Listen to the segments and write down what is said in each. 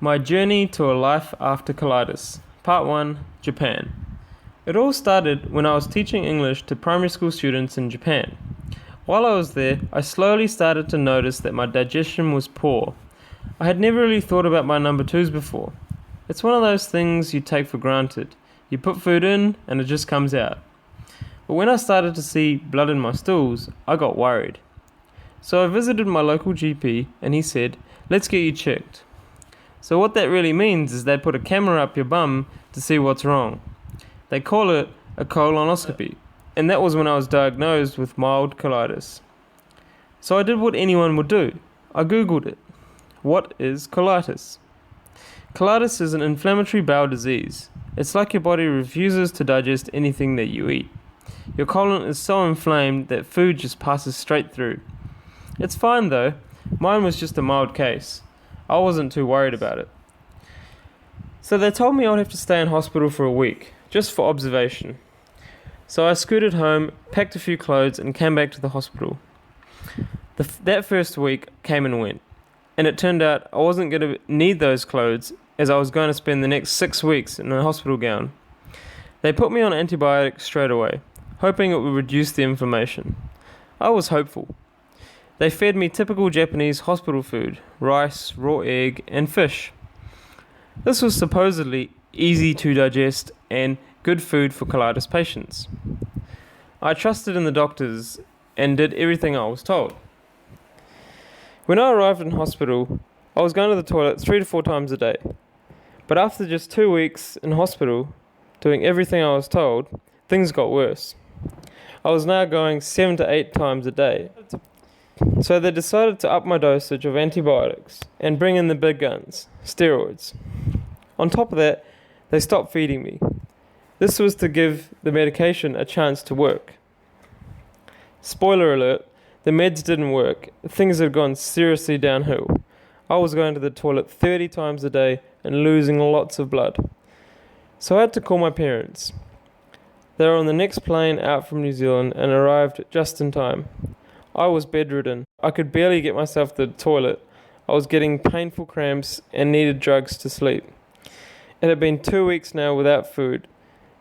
My journey to a life after colitis. Part 1, Japan. It all started when I was teaching English to primary school students in Japan. While I was there, I slowly started to notice that my digestion was poor. I had never really thought about my number 2s before. It's one of those things you take for granted. You put food in and it just comes out. But when I started to see blood in my stools, I got worried. So I visited my local GP and he said, "Let's get you checked." So what that really means is they put a camera up your bum to see what's wrong. They call it a colonoscopy, and that was when I was diagnosed with mild colitis. So I did what anyone would do. I googled it. What is colitis? Colitis is an inflammatory bowel disease. It's like your body refuses to digest anything that you eat. Your colon is so inflamed that food just passes straight through. It's fine though. Mine was just a mild case. I wasn't too worried about it. So they told me I'd have to stay in hospital for a week, just for observation. So I scooted home, packed a few clothes, and came back to the hospital. That first week came and went, and it turned out I wasn't going to need those clothes as I was going to spend the next 6 weeks in a hospital gown. They put me on antibiotics straight away, hoping it would reduce the inflammation. I was hopeful. They fed me typical Japanese hospital food, rice, raw egg, and fish. This was supposedly easy to digest and good food for colitis patients. I trusted in the doctors and did everything I was told. When I arrived in hospital, I was going to the toilet 3 to 4 times a day. But after just 2 weeks in hospital, doing everything I was told, things got worse. I was now going 7 to 8 times a day. So they decided to up my dosage of antibiotics and bring in the big guns, steroids. On top of that, they stopped feeding me. This was to give the medication a chance to work. Spoiler alert, the meds didn't work. Things had gone seriously downhill. I was going to the toilet 30 times a day and losing lots of blood. So I had to call my parents. They were on the next plane out from New Zealand and arrived just in time. I was bedridden. I could barely get myself to the toilet. I was getting painful cramps and needed drugs to sleep. It had been 2 weeks now without food,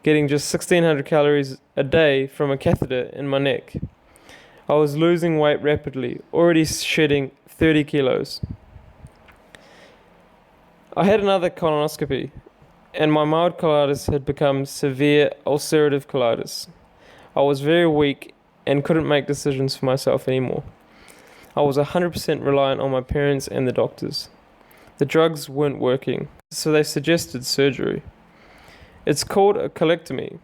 getting just 1,600 calories a day from a catheter in my neck. I was losing weight rapidly, already shedding 30 kilos. I had another colonoscopy, and my mild colitis had become severe ulcerative colitis. I was very weak and couldn't make decisions for myself anymore. I was 100% reliant on my parents and the doctors. The drugs weren't working, so they suggested surgery. It's called a colectomy.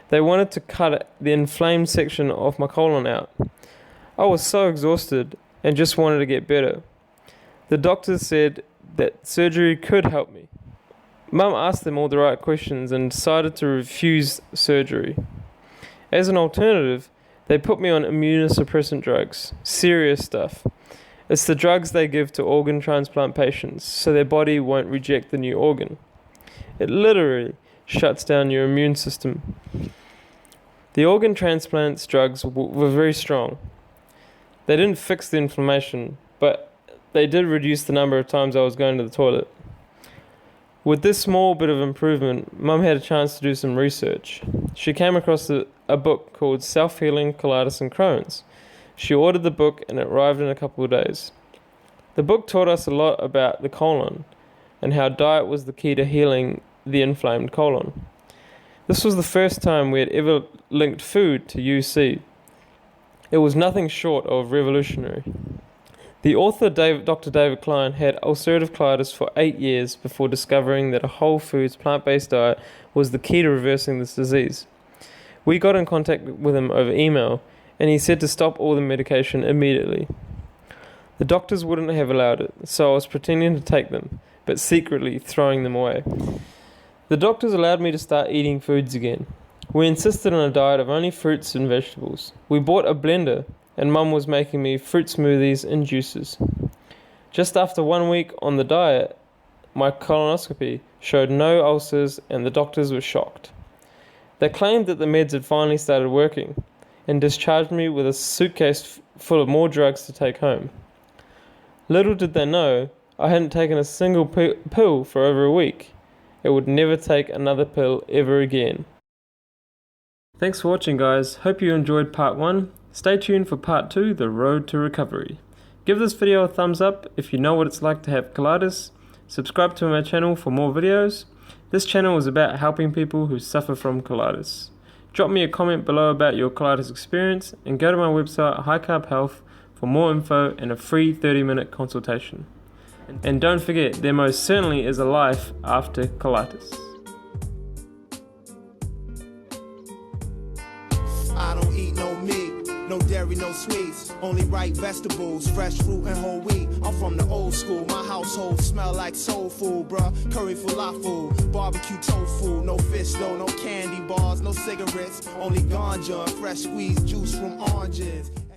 They wanted to cut the inflamed section of my colon out. I was so exhausted and just wanted to get better. The doctors said that surgery could help me. Mum asked them all the right questions and decided to refuse surgery. As an alternative, they put me on immunosuppressant drugs, serious stuff. It's the drugs they give to organ transplant patients so their body won't reject the new organ. It literally shuts down your immune system. The organ transplants drugs were very strong. They didn't fix the inflammation, but they did reduce the number of times I was going to the toilet. With this small bit of improvement, Mum had a chance to do some research. She came across a book called Self-Healing Colitis and Crohn's. She ordered the book and it arrived in a couple of days. The book taught us a lot about the colon and how diet was the key to healing the inflamed colon. This was the first time we had ever linked food to UC. It was nothing short of revolutionary. The author, Dr. David Klein, had ulcerative colitis for 8 years before discovering that a whole foods, plant-based diet was the key to reversing this disease. We got in contact with him over email, and he said to stop all the medication immediately. The doctors wouldn't have allowed it, so I was pretending to take them, but secretly throwing them away. The doctors allowed me to start eating foods again. We insisted on a diet of only fruits and vegetables. We bought a blender, and Mum was making me fruit smoothies and juices. Just after 1 week on the diet, my colonoscopy showed no ulcers and the doctors were shocked. They claimed that the meds had finally started working and discharged me with a suitcase full of more drugs to take home. Little did they know, I hadn't taken a single pill for over a week. It would never take another pill ever again. Thanks for watching, guys. Hope you enjoyed part 1. Stay tuned for part 2, the road to recovery. Give this video a thumbs up if you know what it's like to have colitis. Subscribe to my channel for more videos. This channel is about helping people who suffer from colitis. Drop me a comment below about your colitis experience and go to my website High Carb Health for more info and a free 30-minute consultation. And don't forget, there most certainly is a life after colitis. I don't eat no meat, no dairy, no sweets, only ripe vegetables, fresh fruit and whole wheat. I'm from the old school, my household smell like soul food, bruh. Curry falafel, barbecue tofu, no fish though, no candy bars, no cigarettes, only ganja and fresh squeezed juice from oranges.